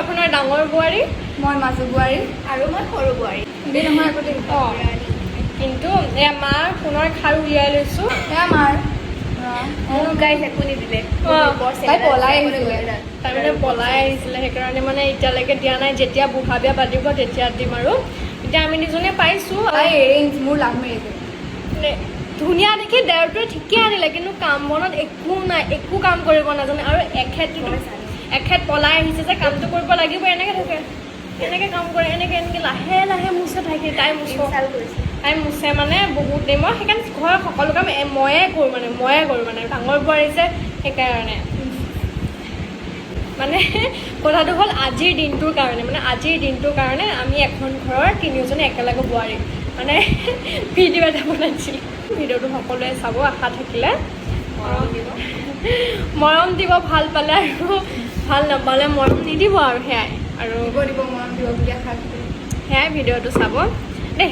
আপোনাৰ ডাঙৰ বোৱাৰী, মই মাজু বোৱাৰী আৰু মই সৰু বোৱাৰী। নহয় আগতে কিন্তু এয়া মাৰ সোণৰ খাৰু উলিয়াই লৈছোঁ। এয়া মাৰ মোক গাইছ একো নিদিলে। তাই পলাই আহিছিলে। তাই মানে পলাই আহিছিলে, সেইকাৰণে মানে এতিয়ালৈকে দিয়া নাই। যেতিয়া বুঢ়া বিয়া পাতিব তেতিয়া দিম। আৰু এতিয়া আমি দুজনে পাইছোঁ। তাই এৰেঞ্জ, মোৰ লাভ মেৰেজ। মানে ধুনীয়া দেখি ডেৰটোৱে ঠিকে আনিলে, কিন্তু কাম বনত একো নাই, একো কাম কৰিব নাজানে। আৰু এখেত পলাই আহিছে যে কামটো কৰিব লাগিব, এনেকৈ থাকে, এনেকৈ কাম কৰে, এনেকৈ লাহে লাহে মুছে থাকে। তাই মুছে মানে বহুত দেৰি। মই সেইকাৰণে ঘৰৰ সকলো কাম ময়ে কৰোঁ মানে ডাঙৰ বোৱাৰী যে, সেইকাৰণে মানে কথাটো হ'ল আজিৰ দিনটোৰ কাৰণে আমি এখন ঘৰৰ তিনিওজনী একেলগে বোৱাৰী মানে ভিডিঅ' এটা বনাইছিলোঁ। ভিডিঅ'টো সকলোৱে চাব আশা থাকিলে, মৰম দিব, ভাল পালে, আৰু ভাল নাপালে মৰম নিদিব, আৰু সেয়াই আৰু দিব মৰম দিব বুলি আশা কৰিলোঁ। সেয়াই ভিডিঅ'টো চাব দেই।